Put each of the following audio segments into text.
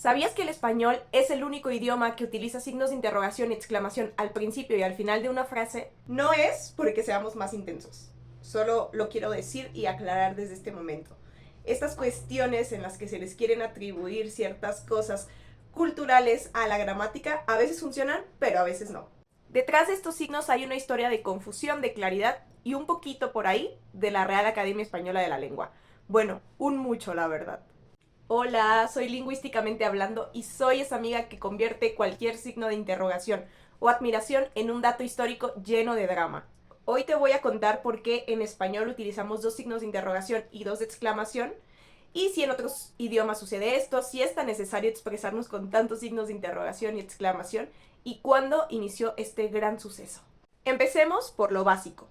¿Sabías que el español es el único idioma que utiliza signos de interrogación y exclamación al principio y al final de una frase? No es porque seamos más intensos. Solo lo quiero decir y aclarar desde este momento. Estas cuestiones en las que se les quieren atribuir ciertas cosas culturales a la gramática a veces funcionan, pero a veces no. Detrás de estos signos hay una historia de confusión, de claridad y un poquito por ahí de la Real Academia Española de la Lengua. Bueno, un mucho, la verdad. Hola, soy Lingüísticamente Hablando y soy esa amiga que convierte cualquier signo de interrogación o admiración en un dato histórico lleno de drama. Hoy te voy a contar por qué en español utilizamos dos signos de interrogación y dos de exclamación, y si en otros idiomas sucede esto, si es tan necesario expresarnos con tantos signos de interrogación y exclamación, y cuándo inició este gran suceso. Empecemos por lo básico.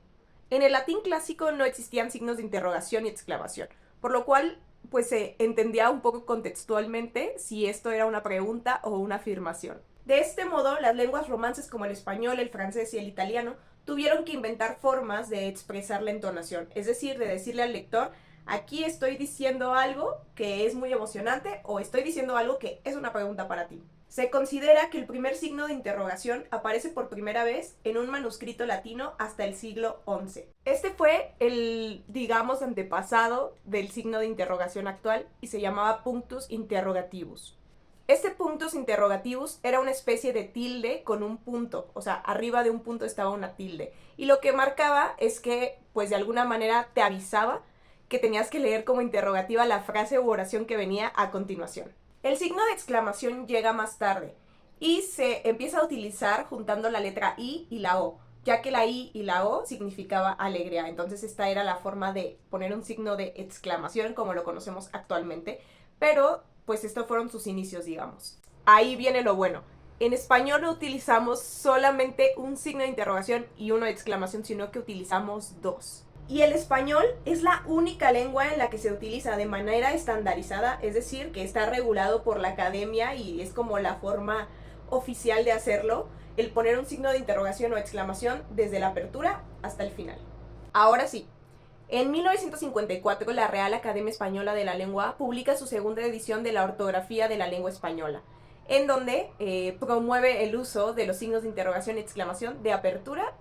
En el latín clásico no existían signos de interrogación y exclamación, por lo cual pues se entendía un poco contextualmente si esto era una pregunta o una afirmación. De este modo, las lenguas romances como el español, el francés y el italiano tuvieron que inventar formas de expresar la entonación, es decir, de decirle al lector, aquí estoy diciendo algo que es muy emocionante o estoy diciendo algo que es una pregunta para ti. Se considera que el primer signo de interrogación aparece por primera vez en un manuscrito latino hasta el siglo XI. Este fue el, digamos, antepasado del signo de interrogación actual y se llamaba punctus interrogativus. Este punctus interrogativus era una especie de tilde con un punto, o sea, arriba de un punto estaba una tilde. Y lo que marcaba es que, pues de alguna manera te avisaba que tenías que leer como interrogativa la frase u oración que venía a continuación. El signo de exclamación llega más tarde y se empieza a utilizar juntando la letra I y la O, ya que la I y la O significaba alegría. Entonces esta era la forma de poner un signo de exclamación como lo conocemos actualmente, pero pues estos fueron sus inicios, digamos. Ahí viene lo bueno. En español no utilizamos solamente un signo de interrogación y uno de exclamación, sino que utilizamos dos. Y el español es la única lengua en la que se utiliza de manera estandarizada, es decir, que está regulado por la academia y es como la forma oficial de hacerlo, el poner un signo de interrogación o exclamación desde la apertura hasta el final. Ahora sí, en 1954 la Real Academia Española de la Lengua publica su segunda edición de la ortografía de la lengua española, en donde promueve el uso de los signos de interrogación y exclamación de apertura.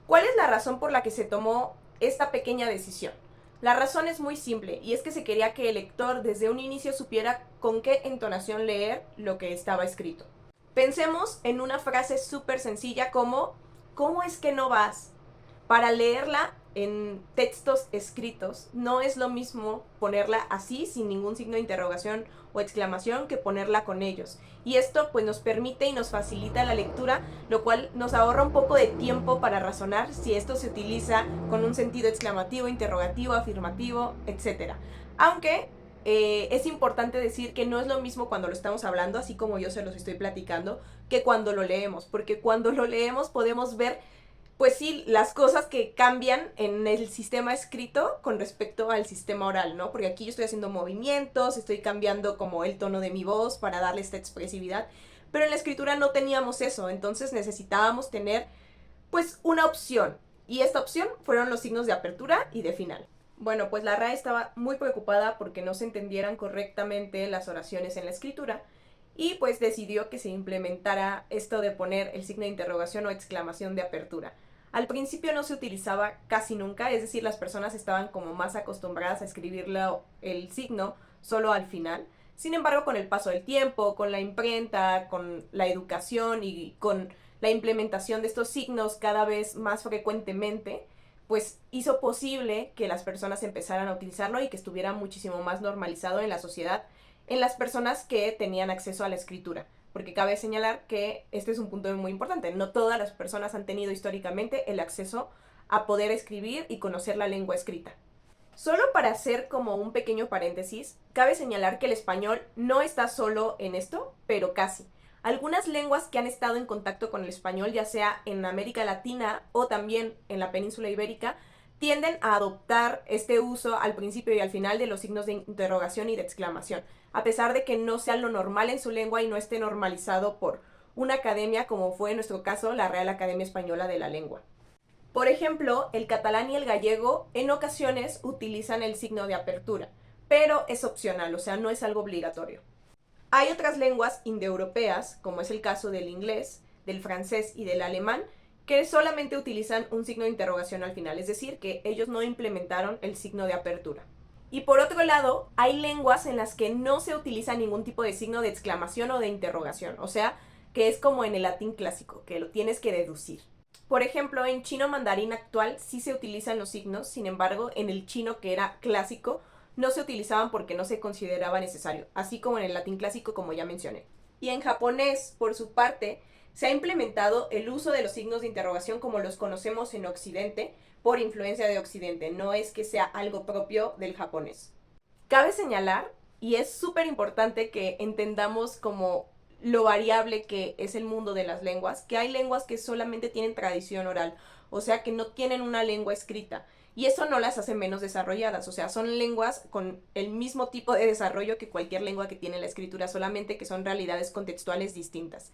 ¿Cuál es la razón por la que se tomó esta pequeña decisión? La razón es muy simple, y es que se quería que el lector desde un inicio supiera con qué entonación leer lo que estaba escrito. Pensemos en una frase súper sencilla como ¿cómo es que no vas? Para leerla en textos escritos no es lo mismo ponerla así sin ningún signo de interrogación o exclamación que ponerla con ellos, y esto pues nos permite y nos facilita la lectura, lo cual nos ahorra un poco de tiempo para razonar si esto se utiliza con un sentido exclamativo, interrogativo, afirmativo, etc. Aunque es importante decir que no es lo mismo cuando lo estamos hablando, así como yo se los estoy platicando, que cuando lo leemos, porque cuando lo leemos podemos ver pues sí, las cosas que cambian en el sistema escrito con respecto al sistema oral, ¿no? Porque aquí yo estoy haciendo movimientos, estoy cambiando como el tono de mi voz para darle esta expresividad, pero en la escritura no teníamos eso, entonces necesitábamos tener pues una opción, y esta opción fueron los signos de apertura y de final. Bueno, pues la RAE estaba muy preocupada porque no se entendieran correctamente las oraciones en la escritura, y pues decidió que se implementara esto de poner el signo de interrogación o exclamación de apertura. Al principio no se utilizaba casi nunca, es decir, las personas estaban como más acostumbradas a escribirlo, el signo solo al final. Sin embargo, con el paso del tiempo, con la imprenta, con la educación y con la implementación de estos signos cada vez más frecuentemente, pues hizo posible que las personas empezaran a utilizarlo y que estuviera muchísimo más normalizado en la sociedad, en las personas que tenían acceso a la escritura. Porque cabe señalar que este es un punto muy importante. No todas las personas han tenido históricamente el acceso a poder escribir y conocer la lengua escrita. Solo para hacer como un pequeño paréntesis, cabe señalar que el español no está solo en esto, pero casi. Algunas lenguas que han estado en contacto con el español, ya sea en América Latina o también en la península ibérica, tienden a adoptar este uso al principio y al final de los signos de interrogación y de exclamación, a pesar de que no sea lo normal en su lengua y no esté normalizado por una academia como fue en nuestro caso la Real Academia Española de la Lengua. Por ejemplo, el catalán y el gallego en ocasiones utilizan el signo de apertura, pero es opcional, o sea, no es algo obligatorio. Hay otras lenguas indoeuropeas, como es el caso del inglés, del francés y del alemán, que solamente utilizan un signo de interrogación al final, es decir, que ellos no implementaron el signo de apertura. Y por otro lado, hay lenguas en las que no se utiliza ningún tipo de signo de exclamación o de interrogación, o sea, que es como en el latín clásico, que lo tienes que deducir. Por ejemplo, en chino mandarín actual sí se utilizan los signos, sin embargo, en el chino que era clásico no se utilizaban porque no se consideraba necesario, así como en el latín clásico, como ya mencioné. Y en japonés, por su parte, se ha implementado el uso de los signos de interrogación como los conocemos en Occidente por influencia de Occidente, no es que sea algo propio del japonés. Cabe señalar, y es súper importante que entendamos como lo variable que es el mundo de las lenguas, que hay lenguas que solamente tienen tradición oral, o sea que no tienen una lengua escrita. Y eso no las hace menos desarrolladas, o sea, son lenguas con el mismo tipo de desarrollo que cualquier lengua que tiene la escritura, solamente que son realidades contextuales distintas.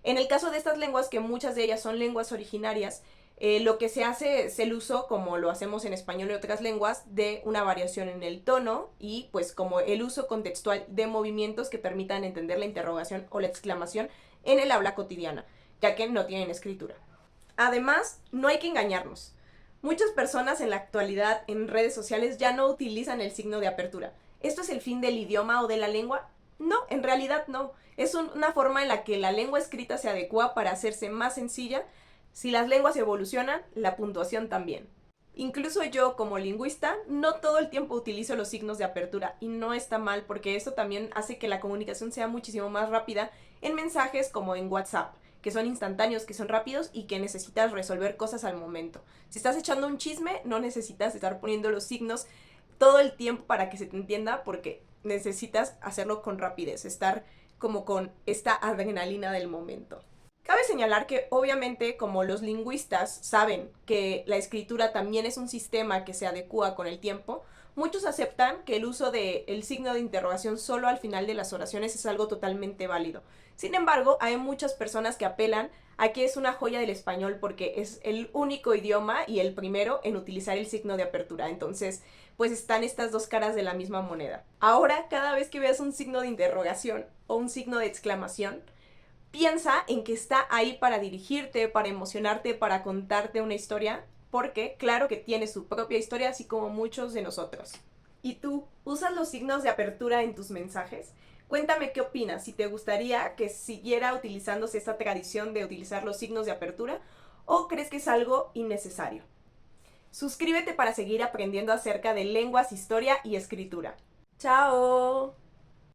En el caso de estas lenguas, que muchas de ellas son lenguas originarias, lo que se hace es el uso, como lo hacemos en español y otras lenguas, de una variación en el tono y pues como el uso contextual de movimientos que permitan entender la interrogación o la exclamación en el habla cotidiana, ya que no tienen escritura. Además, no hay que engañarnos. Muchas personas en la actualidad en redes sociales ya no utilizan el signo de apertura. ¿Esto es el fin del idioma o de la lengua? No, en realidad no. Es una forma en la que la lengua escrita se adecua para hacerse más sencilla. Si las lenguas evolucionan, la puntuación también. Incluso yo, como lingüista, no todo el tiempo utilizo los signos de apertura y no está mal porque esto también hace que la comunicación sea muchísimo más rápida en mensajes como en WhatsApp, que son instantáneos, que son rápidos y que necesitas resolver cosas al momento. Si estás echando un chisme, no necesitas estar poniendo los signos todo el tiempo para que se te entienda porque necesitas hacerlo con rapidez, estar como con esta adrenalina del momento. Cabe señalar que obviamente como los lingüistas saben que la escritura también es un sistema que se adecua con el tiempo, muchos aceptan que el uso del signo de interrogación solo al final de las oraciones es algo totalmente válido. Sin embargo, hay muchas personas que apelan a que es una joya del español porque es el único idioma y el primero en utilizar el signo de apertura. Entonces, pues están estas dos caras de la misma moneda. Ahora, cada vez que veas un signo de interrogación o un signo de exclamación, piensa en que está ahí para dirigirte, para emocionarte, para contarte una historia, porque claro que tiene su propia historia, así como muchos de nosotros. ¿Y tú, usas los signos de apertura en tus mensajes? Cuéntame qué opinas, si te gustaría que siguiera utilizándose esta tradición de utilizar los signos de apertura o crees que es algo innecesario. Suscríbete para seguir aprendiendo acerca de lenguas, historia y escritura. ¡Chao!